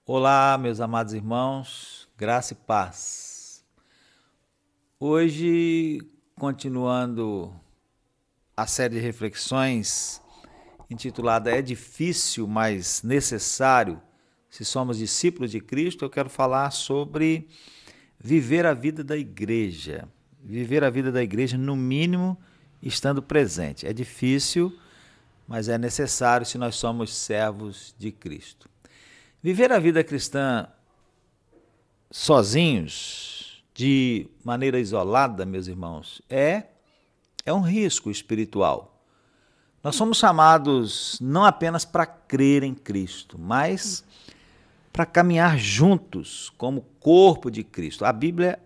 Olá, meus amados irmãos, graça e paz. Hoje, continuando a série de reflexões intitulada É difícil, mas necessário, se somos discípulos de Cristo, eu quero falar sobre viver a vida da igreja. Viver a vida da igreja, no mínimo, estando presente. É difícil, mas é necessário se nós somos servos de Cristo. Viver a vida cristã sozinhos, de maneira isolada, meus irmãos, é um risco espiritual. Nós somos chamados não apenas para crer em Cristo, mas para caminhar juntos como corpo de Cristo. A Bíblia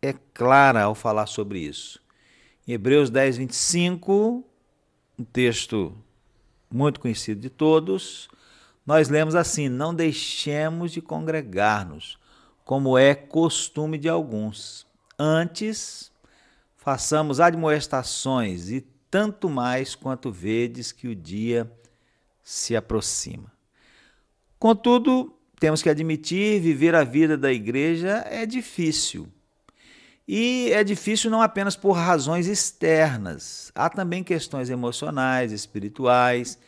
é clara ao falar sobre isso. Em Hebreus 10, 25, um texto muito conhecido de todos, nós lemos assim: não deixemos de congregar-nos, como é costume de alguns. Antes, façamos admoestações, e tanto mais quanto vedes que o dia se aproxima. Contudo, temos que admitir, viver a vida da igreja é difícil. E é difícil não apenas por razões externas, há também questões emocionais, espirituais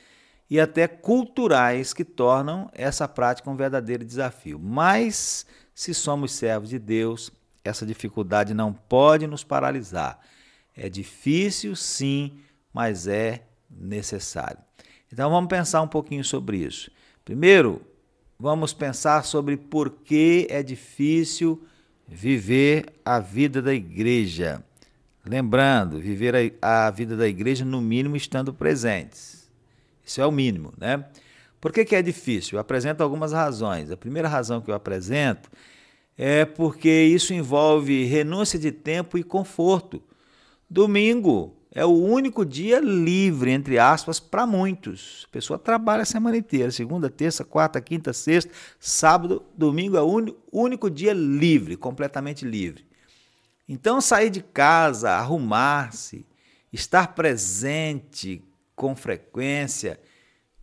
e até culturais que tornam essa prática um verdadeiro desafio. Mas, se somos servos de Deus, essa dificuldade não pode nos paralisar. É difícil, sim, mas é necessário. Então vamos pensar um pouquinho sobre isso. Primeiro, vamos pensar sobre por que é difícil viver a vida da igreja. Lembrando, viver a vida da igreja, no mínimo, estando presentes. Isso é o mínimo, né? Por que é difícil? Eu apresento algumas razões. A primeira razão que eu apresento é porque isso envolve renúncia de tempo e conforto. Domingo é o único dia livre, entre aspas, para muitos. A pessoa trabalha a semana inteira, segunda, terça, quarta, quinta, sexta, sábado, domingo é o único dia livre, completamente livre. Então, sair de casa, arrumar-se, estar presente com frequência,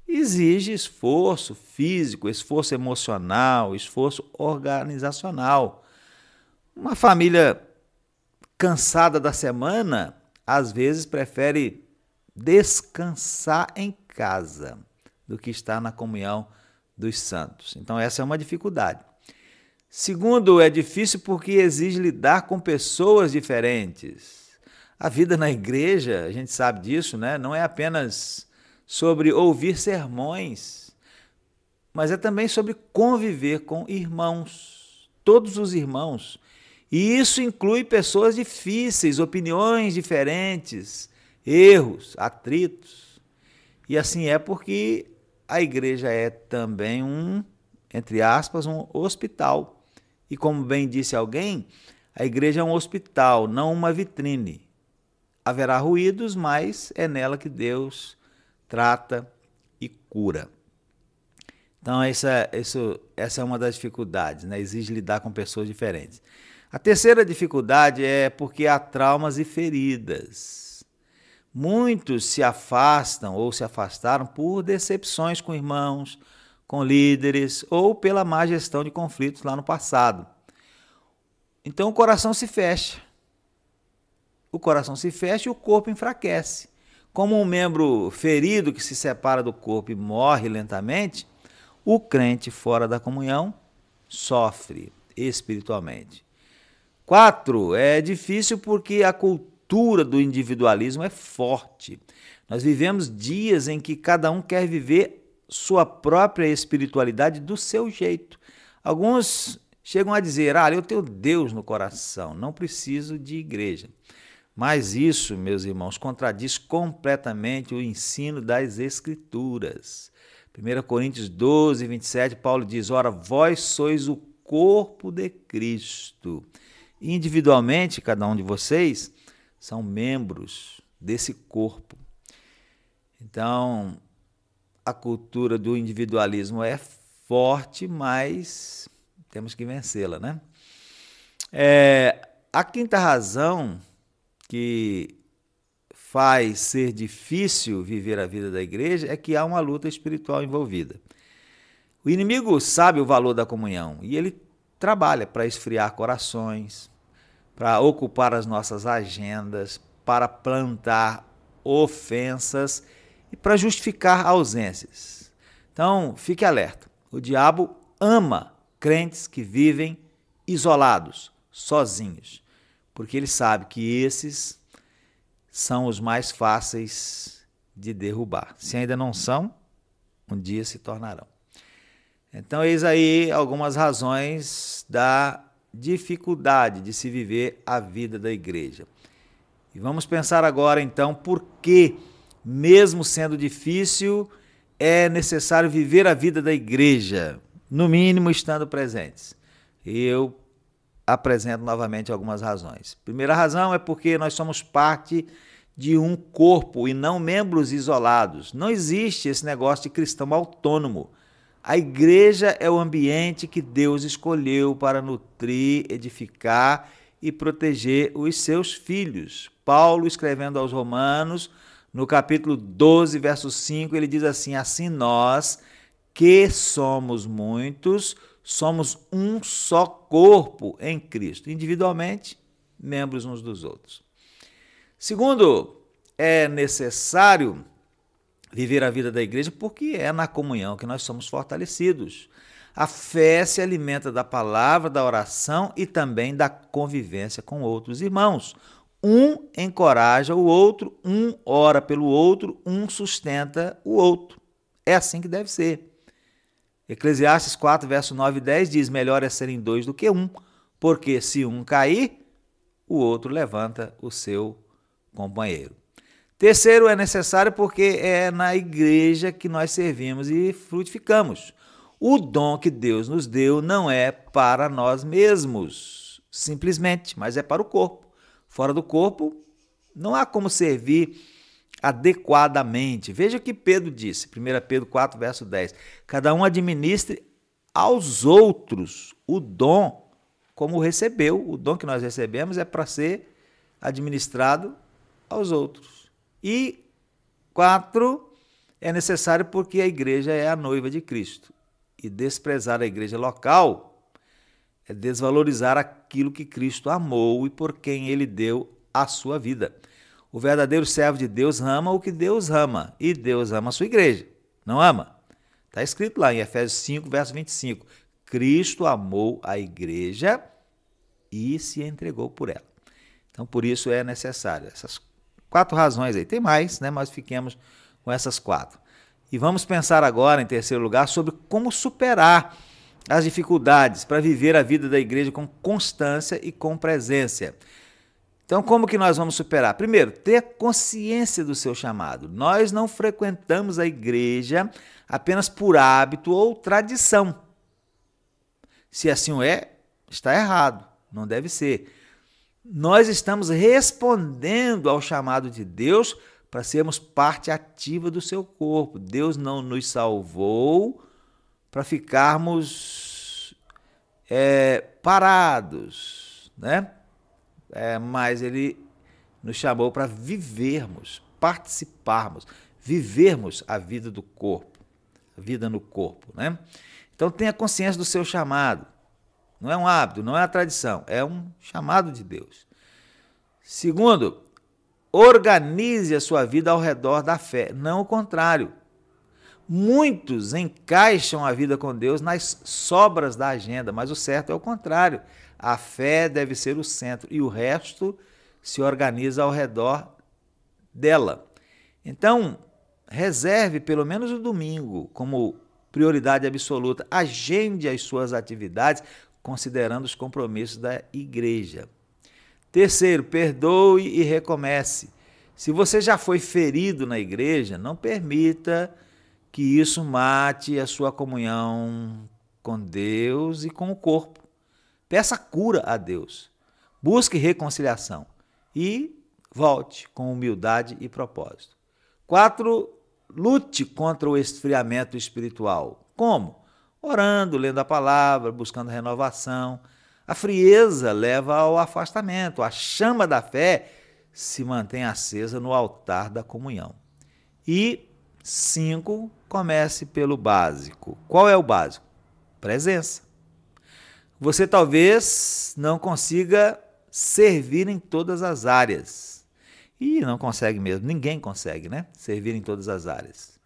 exige esforço físico, esforço emocional, esforço organizacional. Uma família cansada da semana, às vezes prefere descansar em casa do que estar na comunhão dos santos. Então, essa é uma dificuldade. Segundo, é difícil porque exige lidar com pessoas diferentes. A vida na igreja, a gente sabe disso, né? Não é apenas sobre ouvir sermões, mas é também sobre conviver com irmãos, todos os irmãos. E isso inclui pessoas difíceis, opiniões diferentes, erros, atritos. E assim é porque a igreja é também entre aspas, um hospital. E como bem disse alguém, a igreja é um hospital, não uma vitrine. Haverá ruídos, mas é nela que Deus trata e cura. Então, essa é uma das dificuldades, né? Exige lidar com pessoas diferentes. A terceira dificuldade é porque há traumas e feridas. Muitos se afastam ou se afastaram por decepções com irmãos, com líderes ou pela má gestão de conflitos lá no passado. Então o coração se fecha. O coração se fecha e o corpo enfraquece. Como um membro ferido que se separa do corpo e morre lentamente, o crente fora da comunhão sofre espiritualmente. 4, é difícil porque a cultura do individualismo é forte. Nós vivemos dias em que cada um quer viver sua própria espiritualidade do seu jeito. Alguns chegam a dizer: eu tenho Deus no coração, não preciso de igreja. Mas isso, meus irmãos, contradiz completamente o ensino das Escrituras. 1 Coríntios 12, 27, Paulo diz: ora, vós sois o corpo de Cristo. Individualmente, cada um de vocês são membros desse corpo. Então, a cultura do individualismo é forte, mas temos que vencê-la, né? A quinta razão que faz ser difícil viver a vida da igreja é que há uma luta espiritual envolvida. O inimigo sabe o valor da comunhão e ele trabalha para esfriar corações, para ocupar as nossas agendas, para plantar ofensas e para justificar ausências. Então, fique alerta. O diabo ama crentes que vivem isolados, sozinhos, porque ele sabe que esses são os mais fáceis de derrubar. Se ainda não são, um dia se tornarão. Então, eis aí algumas razões da dificuldade de se viver a vida da igreja. E vamos pensar agora, então, por que, mesmo sendo difícil, é necessário viver a vida da igreja, no mínimo estando presentes. E eu apresento novamente algumas razões. Primeira razão é porque nós somos parte de um corpo e não membros isolados. Não existe esse negócio de cristão autônomo. A igreja é o ambiente que Deus escolheu para nutrir, edificar e proteger os seus filhos. Paulo, escrevendo aos Romanos, no capítulo 12, verso 5, ele diz assim: assim nós, que somos muitos, somos um só corpo em Cristo, individualmente, membros uns dos outros. Segundo, é necessário viver a vida da igreja porque é na comunhão que nós somos fortalecidos. A fé se alimenta da palavra, da oração e também da convivência com outros irmãos. Um encoraja o outro, um ora pelo outro, um sustenta o outro. É assim que deve ser. Eclesiastes 4, verso 9 e 10 diz: melhor é serem dois do que um, porque se um cair, o outro levanta o seu companheiro. Terceiro, é necessário porque é na igreja que nós servimos e frutificamos. O dom que Deus nos deu não é para nós mesmos, simplesmente, mas é para o corpo. Fora do corpo, não há como servir adequadamente. Veja o que Pedro disse, 1 Pedro 4, verso 10. Cada um administre aos outros o dom como recebeu. O dom que nós recebemos é para ser administrado aos outros. E 4, é necessário porque a igreja é a noiva de Cristo. E desprezar a igreja local é desvalorizar aquilo que Cristo amou e por quem ele deu a sua vida. O verdadeiro servo de Deus ama o que Deus ama, e Deus ama a sua igreja, não ama? Está escrito lá em Efésios 5, verso 25. Cristo amou a igreja e se entregou por ela. Então, por isso é necessário essas 4 razões aí. Tem mais, né? Mas fiquemos com essas 4. E vamos pensar agora, em terceiro lugar, sobre como superar as dificuldades para viver a vida da igreja com constância e com presença. Então, como que nós vamos superar? Primeiro, ter consciência do seu chamado. Nós não frequentamos a igreja apenas por hábito ou tradição. Se assim o é, está errado, não deve ser. Nós estamos respondendo ao chamado de Deus para sermos parte ativa do seu corpo. Deus não nos salvou para ficarmos parados, né? Mas ele nos chamou para vivermos, participarmos, vivermos a vida do corpo, a vida no corpo, né? Então tenha consciência do seu chamado. Não é um hábito, não é uma tradição, é um chamado de Deus. Segundo, organize a sua vida ao redor da fé, não o contrário. Muitos encaixam a vida com Deus nas sobras da agenda, mas o certo é o contrário. A fé deve ser o centro e o resto se organiza ao redor dela. Então, reserve pelo menos o domingo como prioridade absoluta. Agende as suas atividades considerando os compromissos da igreja. Terceiro, perdoe e recomece. Se você já foi ferido na igreja, não permita que isso mate a sua comunhão com Deus e com o corpo. Peça cura a Deus. Busque reconciliação e volte com humildade e propósito. 4, lute contra o esfriamento espiritual. Como? Orando, lendo a palavra, buscando renovação. A frieza leva ao afastamento. A chama da fé se mantém acesa no altar da comunhão. E 5, comece pelo básico. Qual é o básico? Presença. Você talvez não consiga servir em todas as áreas. E não consegue mesmo, ninguém consegue, né? Servir em todas as áreas.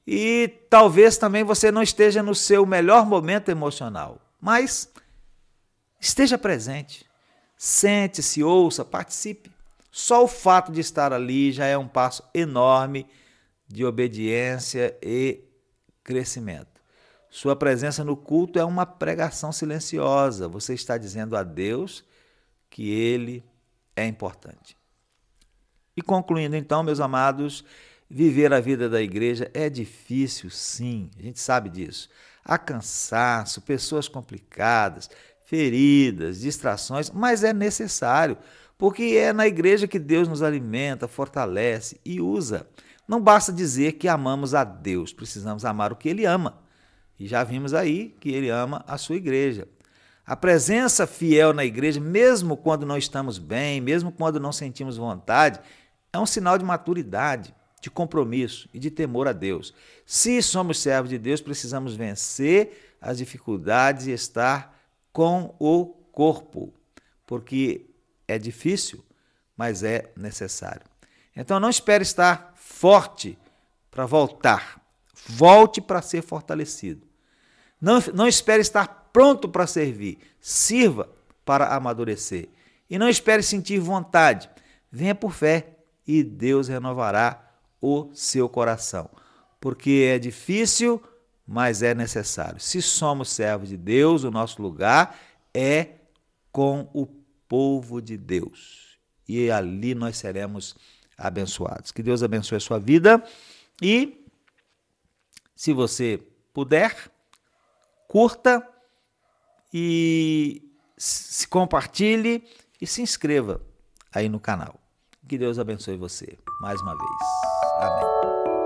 E talvez também você não esteja no seu melhor momento emocional, mas esteja presente. Sente-se, ouça, participe. Só o fato de estar ali já é um passo enorme de obediência e crescimento. Sua presença no culto é uma pregação silenciosa. Você está dizendo a Deus que Ele é importante. E concluindo então, meus amados, viver a vida da igreja é difícil, sim, a gente sabe disso. Há cansaço, pessoas complicadas, feridas, distrações, mas é necessário, porque é na igreja que Deus nos alimenta, fortalece e usa. Não basta dizer que amamos a Deus, precisamos amar o que Ele ama. E já vimos aí que Ele ama a sua igreja. A presença fiel na igreja, mesmo quando não estamos bem, mesmo quando não sentimos vontade, é um sinal de maturidade, de compromisso e de temor a Deus. Se somos servos de Deus, precisamos vencer as dificuldades e estar com o corpo, porque é difícil, mas é necessário. Então não espere estar forte para voltar. Volte para ser fortalecido. Não espere estar pronto para servir. Sirva para amadurecer. E não espere sentir vontade. Venha por fé e Deus renovará o seu coração. Porque é difícil, mas é necessário. Se somos servos de Deus, o nosso lugar é com o povo de Deus. E ali nós seremos abençoados. Que Deus abençoe a sua vida e, se você puder, curta e se compartilhe e se inscreva aí no canal. Que Deus abençoe você mais uma vez. Amém.